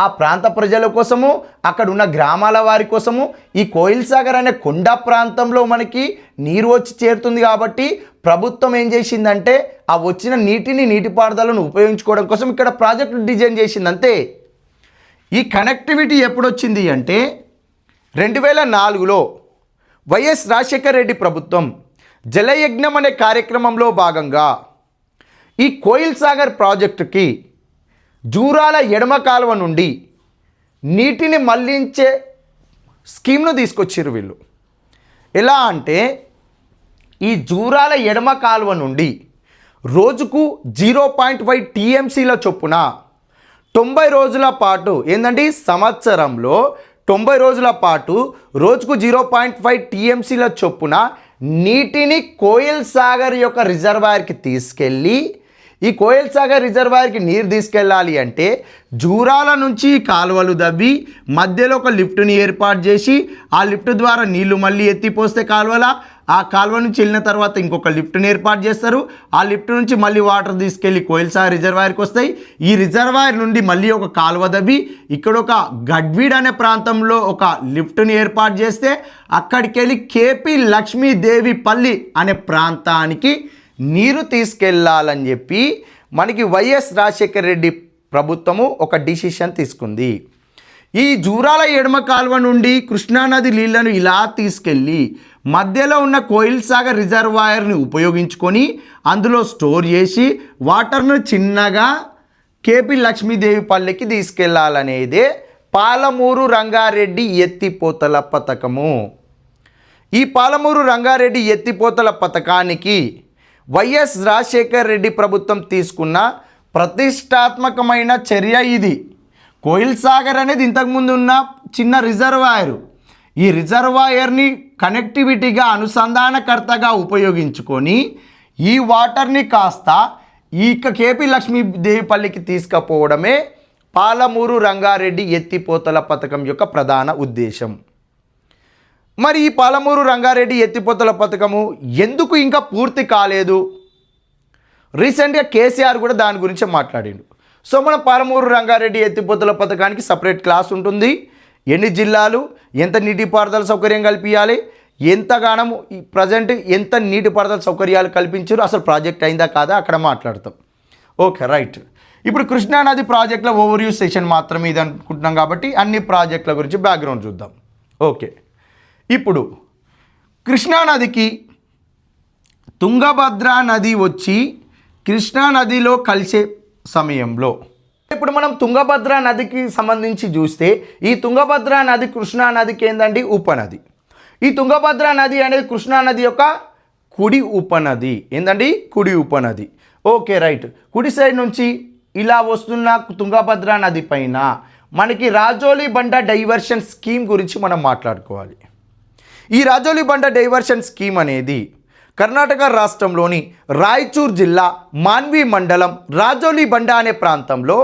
ఆ ప్రాంత ప్రజల కోసము, అక్కడ ఉన్న గ్రామాల వారి కోసము ఈ కోయిల్ సాగర్ అనే కొండ ప్రాంతంలో మనకి నీరు వచ్చి చేరుతుంది. కాబట్టి ప్రభుత్వం ఏం చేసిందంటే ఆ వచ్చిన నీటిపారుదలను ఉపయోగించుకోవడం కోసం ఇక్కడ ప్రాజెక్టు డిజైన్ చేసింది అంతే. ఈ కనెక్టివిటీ ఎప్పుడొచ్చింది అంటే 2004లో వైఎస్ రాజశేఖర్ రెడ్డి ప్రభుత్వం జలయజ్ఞం అనే కార్యక్రమంలో భాగంగా ఈ కోయిల్ సాగర్ ప్రాజెక్టుకి జూరాల ఎడమ కాలువ నుండి నీటిని మళ్లించే స్కీమ్ను తీసుకొచ్చారు వీళ్ళు. ఎలా అంటే ఈ జూరాల ఎడమ కాలువ నుండి రోజుకు 0.5 టీఎంసీల చొప్పున 90 రోజుల పాటు ఏంటంటే సంవత్సరంలో 90 రోజుల పాటు రోజుకు 0.5 టీఎంసీల చొప్పున నీటిని కోయిల్ సాగర్ యొక్క రిజర్వాయర్కి తీసుకెళ్ళి ఈ కోయిల్ సాగర్ రిజర్వాయర్కి నీరు తీసుకెళ్ళాలి అంటే జూరాల నుంచి కాలువలు దవ్వి మధ్యలో ఒక లిఫ్ట్ని ఏర్పాటు చేసి ఆ లిఫ్ట్ ద్వారా నీళ్లు మళ్ళీ ఎత్తిపోస్తే కాలువల ఆ కాలువ నుంచి వెళ్ళిన తర్వాత ఇంకొక లిఫ్ట్ని ఏర్పాటు చేస్తారు. ఆ లిఫ్ట్ నుంచి మళ్ళీ వాటర్ తీసుకెళ్ళి కోయిల్ సాగర్ రిజర్వాయర్కి వస్తాయి. ఈ రిజర్వాయర్ నుండి మళ్ళీ ఒక కాలువ దవ్వి ఇక్కడ ఒక గడ్వీడ్ అనే ప్రాంతంలో ఒక లిఫ్ట్ని ఏర్పాటు చేస్తే అక్కడికి వెళ్ళి కేపీ లక్ష్మీదేవి పల్లి అనే ప్రాంతానికి నీరు తీసుకెళ్ళాలని చెప్పి మనకి వైఎస్ రాజశేఖర్ రెడ్డి ప్రభుత్వము ఒక డిసిషన్ తీసుకుంది. ఈ జూరాల ఎడమ కాలువ నుండి కృష్ణానది నీళ్లను ఇలా తీసుకెళ్ళి మధ్యలో ఉన్న కోయిల్ సాగర్ రిజర్వాయర్ని ఉపయోగించుకొని అందులో స్టోర్ చేసి వాటర్ను చిన్నగా కేపీ లక్ష్మీదేవి పల్లెకి తీసుకెళ్లాలనేదే పాలమూరు రంగారెడ్డి ఎత్తిపోతల పథకము. ఈ పాలమూరు రంగారెడ్డి ఎత్తిపోతల పథకానికి వైఎస్ రాజశేఖర్ రెడ్డి ప్రభుత్వం తీసుకున్న ప్రతిష్టాత్మకమైన చర్య ఇది. కోయిల్ సాగర్ అనేది ఇంతకుముందు ఉన్న చిన్న రిజర్వాయరు. ఈ రిజర్వాయర్ని కనెక్టివిటీగా అనుసంధానకర్తగా ఉపయోగించుకొని ఈ వాటర్ని కాస్త ఈ కేపీ లక్ష్మీదేవిపల్లికి తీసుకుపోవడమే పాలమూరు రంగారెడ్డి ఎత్తిపోతల పథకం యొక్క ప్రధాన ఉద్దేశం. మరి ఈ పాలమూరు రంగారెడ్డి ఎత్తిపోతల పథకము ఎందుకు ఇంకా పూర్తి కాలేదు? రీసెంట్గా కేసీఆర్ కూడా దాని గురించి మాట్లాడిండు. సో మన పాలమూరు రంగారెడ్డి ఎత్తిపోతల పథకానికి సపరేట్ క్లాస్ ఉంటుంది. ఎన్ని జిల్లాలు, ఎంత నీటిపారుదల సౌకర్యం కల్పించాలి, ఎంతగానో ఈ ప్రజెంట్ ఎంత నీటిపారుదల సౌకర్యాలు కల్పించారు, అసలు ప్రాజెక్ట్ అయిందా కాదా అక్కడ మాట్లాడతాం. Okay, right. ఇప్పుడు కృష్ణానది ప్రాజెక్టుల ఓవర్వ్యూ సెషన్ మాత్రమే ఇది అనుకుంటున్నాం కాబట్టి అన్ని ప్రాజెక్టుల గురించి బ్యాక్గ్రౌండ్ చూద్దాం. ఓకే, ఇప్పుడు కృష్ణానదికి తుంగభద్ర నది వచ్చి కృష్ణానదిలో కలిసే సమయంలో ఇప్పుడు మనం తుంగభద్ర నదికి సంబంధించి చూస్తే ఈ తుంగభద్ర నది కృష్ణానదికి ఏందండి ఉపనది. ఈ తుంగభద్ర నది అనేది కృష్ణానది యొక్క కుడి ఉపనది. ఏందండి? కుడి ఉపనది. Okay, right. కుడి సైడ్ నుంచి ఇలా వస్తున్న తుంగభద్ర నది పైన మనకి రాజోలి బండ డైవర్షన్ స్కీమ్ గురించి మనం మాట్లాడుకోవాలి. ఈ రాజోలి బండ డైవర్షన్ స్కీమ్ అనేది కర్ణాటక రాష్ట్రంలోని రాయచూర్ జిల్లా మాన్వి మండలం రాజోలి బండ అనే ప్రాంతంలో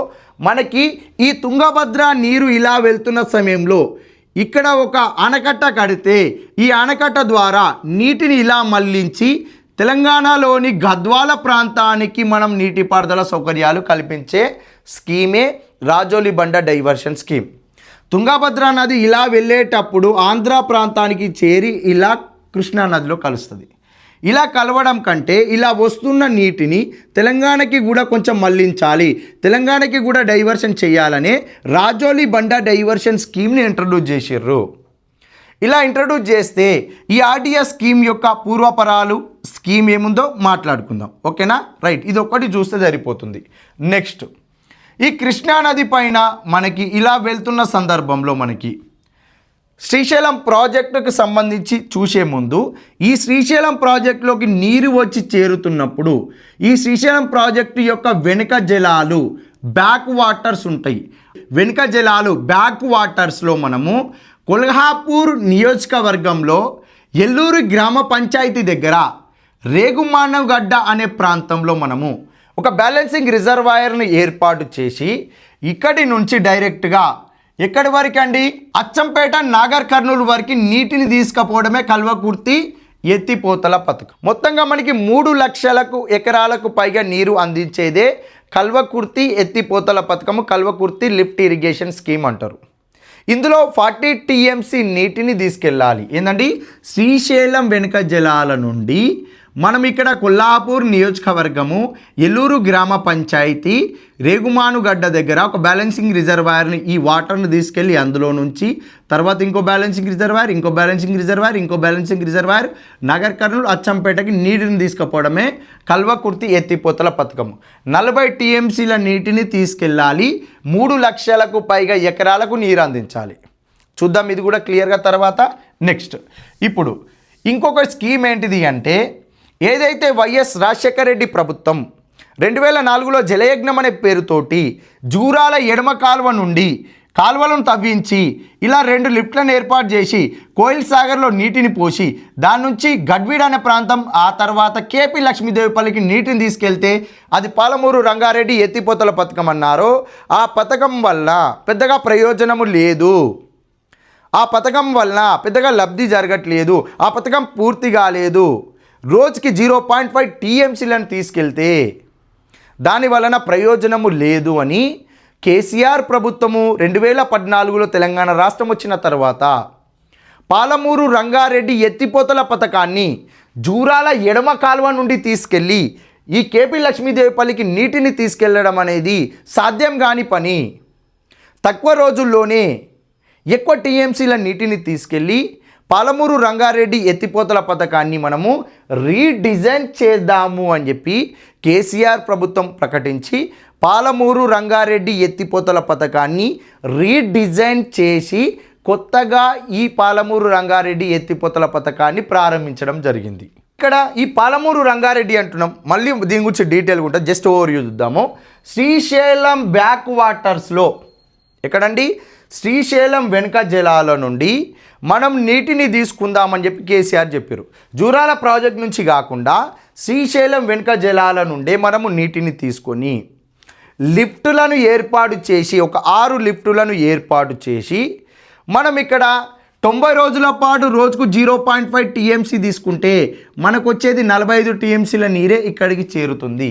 మనకి ఈ తుంగభద్ర నీరు ఇలా వెళ్తున్న సమయంలో ఇక్కడ ఒక ఆనకట్ట కడితే ఈ ఆనకట్ట ద్వారా నీటిని ఇలా మళ్లించి తెలంగాణలోని గద్వాల ప్రాంతానికి మనం నీటిపారుదల సౌకర్యాలు కల్పించే స్కీమే రాజోలి బండ డైవర్షన్ స్కీమ్. తుంగభద్ర నది ఇలా వెళ్ళేటప్పుడు ఆంధ్ర ప్రాంతానికి చేరి ఇలా కృష్ణా నదిలో కలుస్తుంది. ఇలా కలవడం కంటే ఇలా వస్తున్న నీటిని తెలంగాణకి కూడా కొంచెం మళ్లించాలి, తెలంగాణకి కూడా డైవర్షన్ చేయాలనే రాజోలి బండ డైవర్షన్ స్కీమ్ని ఇంట్రడ్యూస్ చేసిర్రు. ఇలా ఇంట్రడ్యూస్ చేస్తే ఈ ఆర్డిఎస్ స్కీమ్ యొక్క పూర్వపరాలు స్కీమ్ ఏముందో మాట్లాడుకుందాం. ఓకేనా? రైట్, ఇది ఒక్కటి చూస్తే సరిపోతుంది. నెక్స్ట్, ఈ కృష్ణా నది పైన మనకి ఇలా వెళ్తున్న సందర్భంలో మనకి శ్రీశైలం ప్రాజెక్టుకు సంబంధించి చూసే ముందు ఈ శ్రీశైలం ప్రాజెక్టులోకి నీరు వచ్చి చేరుతున్నప్పుడు ఈ శ్రీశైలం ప్రాజెక్టు యొక్క వెనుక జలాలు బ్యాక్ వాటర్స్ ఉంటాయి. వెనుక జలాలు బ్యాక్ వాటర్స్లో మనము కొల్హాపూర్ నియోజకవర్గంలో ఎల్లూరు గ్రామ పంచాయతీ దగ్గర రేగుమానవగడ్డ అనే ప్రాంతంలో మనము ఒక బ్యాలెన్సింగ్ రిజర్వాయర్ను ఏర్పాటు చేసి ఇక్కడి నుంచి డైరెక్ట్గా ఎక్కడి వరకు అండి, అచ్చంపేట నాగర్ కర్నూలు వరకు నీటిని తీసుకుపోవడమే కల్వకుర్తి ఎత్తిపోతల పథకం. మొత్తంగా మనకి 3 లక్షల ఎకరాలకు పైగా నీరు అందించేదే కల్వకుర్తి ఎత్తిపోతల పథకము, కల్వకుర్తి లిఫ్ట్ ఇరిగేషన్ స్కీమ్ అంటారు. ఇందులో 40 TMC నీటిని తీసుకెళ్ళాలి. ఏంటండి, శ్రీశైలం వెనుక జలాల నుండి మనం ఇక్కడ కొల్లాపూర్ నియోజకవర్గము ఎల్లూరు గ్రామ పంచాయతీ రేగుమానుగడ్డ దగ్గర ఒక బ్యాలెన్సింగ్ రిజర్వాయర్ని ఈ వాటర్ని తీసుకెళ్ళి అందులో నుంచి తర్వాత ఇంకో బ్యాలెన్సింగ్ రిజర్వాయర్, ఇంకో బ్యాలెన్సింగ్ రిజర్వాయర్, ఇంకో బ్యాలెన్సింగ్ రిజర్వాయర్ నగర్ కర్నూలు అచ్చంపేటకి నీటిని తీసుకుపోవడమే కల్వకుర్తి ఎత్తిపోతల పథకము. 40 TMCల నీటిని తీసుకెళ్ళాలి, 3 లక్షలకు పైగా ఎకరాలకు నీరు అందించాలి. చూద్దాం ఇది కూడా క్లియర్గా తర్వాత. నెక్స్ట్, ఇప్పుడు ఇంకొక స్కీమ్ ఏంటిది అంటే, ఏదైతే వైఎస్ రాజశేఖర రెడ్డి ప్రభుత్వం 2004లో జలయజ్ఞం అనే పేరుతోటి జూరాల ఎడమ కాలువ నుండి కాలువలను తవ్వించి ఇలా 2 లిఫ్ట్లను ఏర్పాటు చేసి కోయిల్ సాగర్లో నీటిని పోసి దాని నుంచి గడ్వీడ్ అనే ప్రాంతం ఆ తర్వాత కేపీ లక్ష్మీదేవిపల్లికి నీటిని తీసుకెళ్తే అది పాలమూరు రంగారెడ్డి ఎత్తిపోతల పథకం అన్నారు. ఆ పథకం వల్ల పెద్దగా ప్రయోజనము లేదు, ఆ పథకం వలన పెద్దగా లబ్ధి జరగట్లేదు, ఆ పథకం పూర్తి కాలేదు. రోజుకి 0.5 TMCలను తీసుకెళ్తే దాని వలన ప్రయోజనము లేదు అని కేసీఆర్ ప్రభుత్వము 2014లో తెలంగాణ రాష్ట్రం వచ్చిన తర్వాత పాలమూరు రంగారెడ్డి ఎత్తిపోతల పథకాన్ని జూరాల ఎడమ కాలువ నుండి తీసుకెళ్ళి ఈ కేపీ లక్ష్మీదేవిపల్లికి నీటిని తీసుకెళ్లడం అనేది సాధ్యం కాని పని. తక్కువ రోజుల్లోనే ఎక్కువ TMCల నీటిని తీసుకెళ్ళి పాలమూరు రంగారెడ్డి ఎత్తిపోతల పథకాన్ని మనము రీడిజైన్ చేద్దాము అని చెప్పి కేసీఆర్ ప్రభుత్వం ప్రకటించి పాలమూరు రంగారెడ్డి ఎత్తిపోతల పథకాన్ని రీడిజైన్ చేసి కొత్తగా ఈ పాలమూరు రంగారెడ్డి ఎత్తిపోతల పథకాన్ని ప్రారంభించడం జరిగింది. ఇక్కడ ఈ పాలమూరు రంగారెడ్డి అంటున్నాం, మళ్ళీ దీని గురించి డీటెయిల్గా ఉంటుంది, జస్ట్ ఓవర్ వ్యూ చూద్దాము. శ్రీశైలం బ్యాక్ వాటర్స్లో ఎక్కడండి, శ్రీశైలం వెనుక జలాల నుండి మనం నీటిని తీసుకుందామని చెప్పి కేసీఆర్ చెప్పారు. జూరాల ప్రాజెక్ట్ నుంచి కాకుండా శ్రీశైలం వెనుక జలాల నుండే మనము నీటిని తీసుకొని లిఫ్టులను ఏర్పాటు చేసి ఒక 6 లిఫ్టులను ఏర్పాటు చేసి మనం ఇక్కడ 90 రోజుల పాటు రోజుకు 0.5 TMC తీసుకుంటే మనకు వచ్చేది 45 TMCల నీరే ఇక్కడికి చేరుతుంది.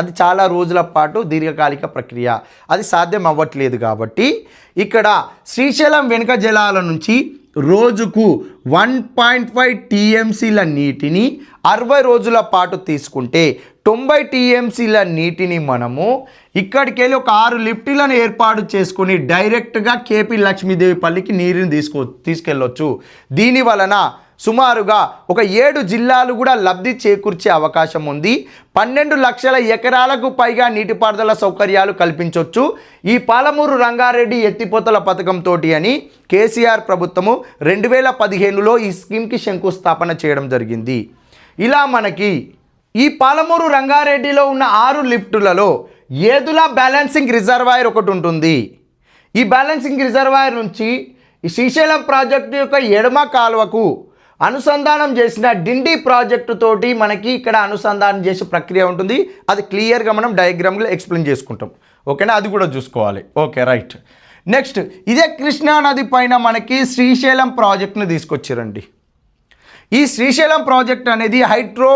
అది చాలా రోజుల పాటు దీర్ఘకాలిక ప్రక్రియ, అది సాధ్యం అవ్వట్లేదు. కాబట్టి ఇక్కడ శ్రీశైలం వెనుక జలాల నుంచి రోజుకు 1.5 TMCల నీటిని 60 రోజుల పాటు తీసుకుంటే 90 TMCల నీటిని మనము ఇక్కడికి వెళ్ళి ఒక 6 లిఫ్టులను ఏర్పాటు చేసుకుని డైరెక్ట్గా కేపీ లక్ష్మీదేవిపల్లికి నీరుని తీసుకెళ్ళొచ్చు. దీని వలన సుమారుగా ఒక 7 జిల్లాలు కూడా లబ్ధి చేకూర్చే అవకాశం ఉంది. 12 లక్షల ఎకరాలకు పైగా నీటిపారుదల సౌకర్యాలు కల్పించవచ్చు ఈ పాలమూరు రంగారెడ్డి ఎత్తిపోతల పథకంతో అని కేసీఆర్ ప్రభుత్వము 2015లో ఈ స్కీమ్కి శంకుస్థాపన చేయడం జరిగింది. ఇలా మనకి ఈ పాలమూరు రంగారెడ్డిలో ఉన్న 6 లిఫ్టులలో ఏదుల బ్యాలెన్సింగ్ రిజర్వాయర్ ఒకటి ఉంటుంది. ఈ బ్యాలెన్సింగ్ రిజర్వాయర్ నుంచి ఈ శ్రీశైలం ప్రాజెక్టు యొక్క ఎడమ కాలువకు అనుసంధానం చేసిన డిండి ప్రాజెక్టు తోటి మనకి ఇక్కడ అనుసంధానం చేసే ప్రక్రియ ఉంటుంది. అది క్లియర్గా మనం డయాగ్రామ్లో ఎక్స్ప్లెయిన్ చేసుకుంటాం. ఓకేనా, అది కూడా చూసుకోవాలి. Okay, right. నెక్స్ట్, ఇదే కృష్ణా నది పైన మనకి శ్రీశైలం ప్రాజెక్ట్ని తీసుకొచ్చారండి. ఈ శ్రీశైలం ప్రాజెక్ట్ అనేది హైడ్రో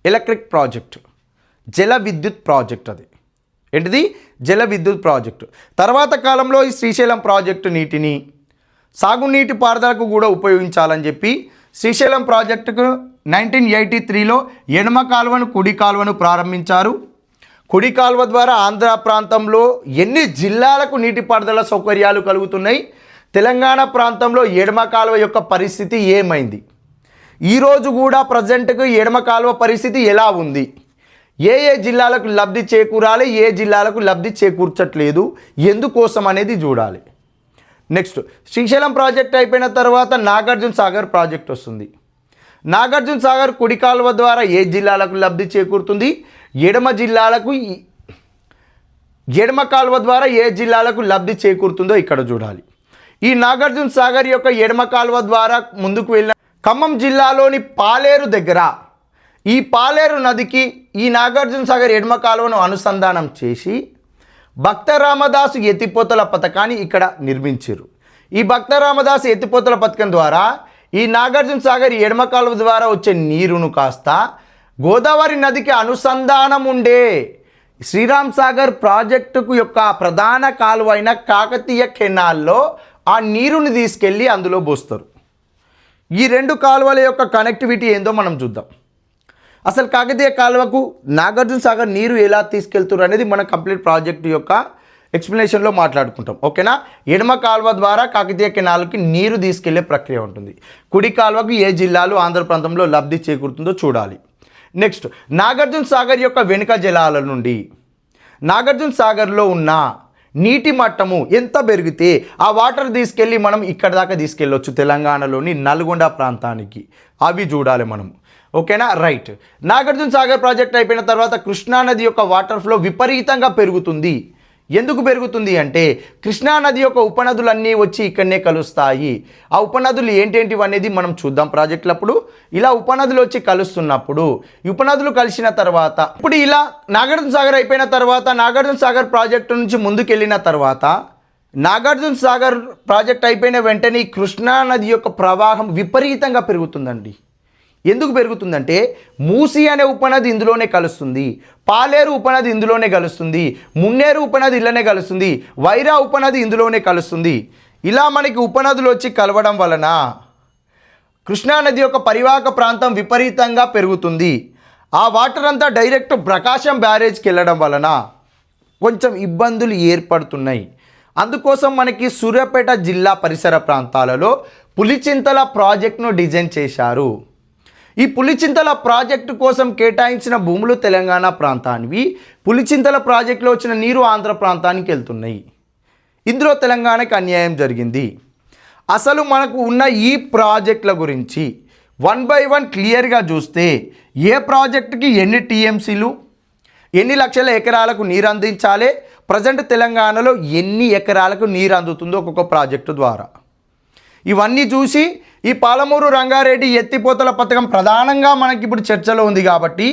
ఎలక్ట్రిక్ ప్రాజెక్ట్, జల విద్యుత్ ప్రాజెక్ట్. అది ఏంటిది? జల విద్యుత్ ప్రాజెక్టు. తర్వాత కాలంలో ఈ శ్రీశైలం ప్రాజెక్టు నీటిని సాగునీటి పారుదలకు కూడా ఉపయోగించాలని చెప్పి శ్రీశైలం ప్రాజెక్టుకు 1983లో ఎడమ కాలువను కుడి కాలువను ప్రారంభించారు. కుడి కాలువ ద్వారా ఆంధ్ర ప్రాంతంలో ఎన్ని జిల్లాలకు నీటిపారుదల సౌకర్యాలు కలుగుతున్నాయి, తెలంగాణ ప్రాంతంలో ఎడమ కాలువ యొక్క పరిస్థితి ఏమైంది, ఈరోజు కూడా ప్రజెంట్కు ఎడమ కాలువ పరిస్థితి ఎలా ఉంది, ఏ ఏ జిల్లాలకు లబ్ధి చేకూరాలి, ఏ జిల్లాలకు లబ్ధి చేకూర్చట్లేదు, ఎందుకోసం అనేది చూడాలి. నెక్స్ట్, శ్రీశైలం ప్రాజెక్ట్ అయిపోయిన తర్వాత నాగార్జున సాగర్ ప్రాజెక్ట్ వస్తుంది. నాగార్జున సాగర్ కుడి కాలువ ద్వారా ఏ జిల్లాలకు లబ్ధి చేకూరుతుంది, ఎడమ కాలువ ద్వారా ఏ జిల్లాలకు లబ్ధి చేకూరుతుందో ఇక్కడ చూడాలి. ఈ నాగార్జున సాగర్ యొక్క ఎడమ కాలువ ద్వారా ముందుకు వెళ్ళిన ఖమ్మం జిల్లాలోని పాలేరు దగ్గర ఈ పాలేరు నదికి ఈ నాగార్జున సాగర్ ఎడమ కాలువను అనుసంధానం చేసి భక్త రామదాసు ఎత్తిపోతల పథకాన్ని ఇక్కడ నిర్మించారు. ఈ భక్త రామదాసు ఎత్తిపోతల పథకం ద్వారా ఈ నాగార్జున సాగర్ ఎడమ కాలువ ద్వారా వచ్చే నీరును కాస్త గోదావరి నదికి అనుసంధానం ఉండే శ్రీరామ్ సాగర్ ప్రాజెక్టుకు యొక్క ప్రధాన కాలువ అయిన కాకతీయ కెనాల్లో ఆ నీరుని తీసుకెళ్ళి అందులో పోస్తారు. ఈ రెండు కాలువల యొక్క కనెక్టివిటీ ఏందో మనం చూద్దాం. అసలు కాకతీయ కాలువకు నాగార్జున సాగర్ నీరు ఎలా తీసుకెళ్తారు అనేది మన కంప్లీట్ ప్రాజెక్ట్ యొక్క ఎక్స్ప్లెనేషన్లో మాట్లాడుకుంటాం. ఓకేనా, ఎడమ కాలువ ద్వారా కాకతీయ కెనాల్కి నీరు తీసుకెళ్లే ప్రక్రియ ఉంటుంది. కుడి కాలువకు ఏ జిల్లాలు ఆంధ్ర ప్రాంతంలో లబ్ధి చేకూరుతుందో చూడాలి. నెక్స్ట్, నాగార్జున సాగర్ యొక్క వెనుక జలాల నుండి నాగార్జున సాగర్లో ఉన్న నీటి మట్టము ఎంత పెరిగితే ఆ వాటర్ తీసుకెళ్ళి మనం ఇక్కడ దాకా తీసుకెళ్ళొచ్చు, తెలంగాణలోని నల్గొండ ప్రాంతానికి. అవి చూడాలి మనం. ఓకేనా, రైట్. నాగార్జున సాగర్ ప్రాజెక్ట్ అయిపోయిన తర్వాత కృష్ణానది యొక్క వాటర్ ఫ్లో విపరీతంగా పెరుగుతుంది. ఎందుకు పెరుగుతుంది అంటే కృష్ణానది యొక్క ఉపనదులన్నీ వచ్చి ఇక్కడనే కలుస్తాయి. ఆ ఉపనదులు ఏంటేంటివి అనేది మనం చూద్దాం ప్రాజెక్టులప్పుడు. ఇలా ఉపనదులు వచ్చి కలుస్తున్నప్పుడు ఉపనదులు కలిసిన తర్వాత ఇప్పుడు ఇలా నాగార్జున సాగర్ అయిపోయిన తర్వాత నాగార్జున సాగర్ ప్రాజెక్టు నుంచి ముందుకెళ్ళిన తర్వాత నాగార్జున సాగర్ ప్రాజెక్ట్ అయిపోయిన వెంటనే కృష్ణానది యొక్క ప్రవాహం విపరీతంగా పెరుగుతుందండి. ఎందుకు పెరుగుతుందంటే మూసి అనే ఉపనది ఇందులోనే కలుస్తుంది, పాలేరు ఉపనది ఇందులోనే కలుస్తుంది, మున్నేరు ఉపనది ఇళ్ళనే కలుస్తుంది, వైరా ఉపనది ఇందులోనే కలుస్తుంది. ఇలా మనకి ఉపనదులు వచ్చి కలవడం వలన కృష్ణానది యొక్క పరివాహక ప్రాంతం విపరీతంగా పెరుగుతుంది. ఆ వాటర్ అంతా డైరెక్ట్ ప్రకాశం బ్యారేజ్కి వెళ్ళడం వలన కొంచెం ఇబ్బందులు ఏర్పడుతున్నాయి. అందుకోసం మనకి సూర్యాపేట జిల్లా పరిసర ప్రాంతాలలో పులిచింతల ప్రాజెక్టును డిజైన్ చేశారు. ఈ పులిచింతల ప్రాజెక్టు కోసం కేటాయించిన భూములు తెలంగాణ ప్రాంతానివి. పులిచింతల ప్రాజెక్టులో వచ్చిన నీరు ఆంధ్ర ప్రాంతానికి వెళ్తున్నాయి. ఇందులో తెలంగాణకి అన్యాయం జరిగింది. అసలు మనకు ఉన్న ఈ ప్రాజెక్టుల గురించి 1 by 1 క్లియర్గా చూస్తే ఏ ప్రాజెక్టుకి ఎన్ని టీఎంసీలు, ఎన్ని లక్షల ఎకరాలకు నీరు అందించాలి, ప్రజెంట్ తెలంగాణలో ఎన్ని ఎకరాలకు నీరు అందుతుందో ఒక్కొక్క ప్రాజెక్టు ద్వారా ఇవన్నీ చూసి ఈ పాలమూరు రంగారెడ్డి ఎత్తిపోతల పథకం ప్రధానంగా మనకి ఇప్పుడు చర్చలో ఉంది. కాబట్టి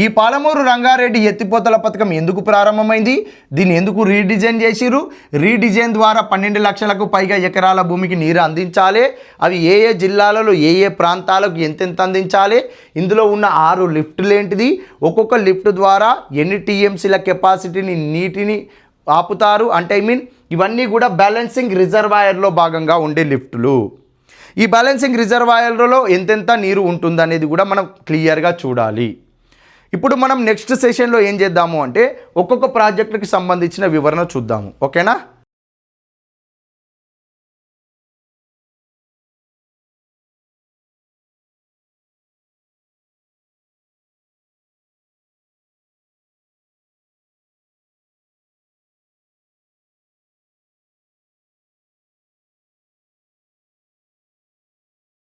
ఈ పాలమూరు రంగారెడ్డి ఎత్తిపోతల పథకం ఎందుకు ప్రారంభమైంది, దీన్ని ఎందుకు రీడిజైన్ చేసిరు, రీడిజైన్ ద్వారా 12 లక్షలకు పైగా ఎకరాల భూమికి నీరు అందించాలి, అవి ఏ ఏ జిల్లాలలో ఏ ఏ ప్రాంతాలకు ఎంతెంత అందించాలి, ఇందులో ఉన్న 6 లిఫ్టులు ఏంటిది, ఒక్కొక్క లిఫ్ట్ ద్వారా ఎన్ని టీఎంసీల కెపాసిటీని నీటిని ఆపుతారు అంటే ఇవన్నీ కూడా బ్యాలెన్సింగ్ రిజర్వాయర్లో భాగంగా ఉండే లిఫ్టులు. ఈ బ్యాలెన్సింగ్ రిజర్వాయర్లో ఎంతెంత నీరు ఉంటుందనేది కూడా మనం క్లియర్గా చూడాలి. ఇప్పుడు మనం నెక్స్ట్ సెషన్లో ఏం చేద్దాము అంటే ఒక్కొక్క ప్రాజెక్టుకి సంబంధించిన వివరణ చూద్దాము. ఓకేనా.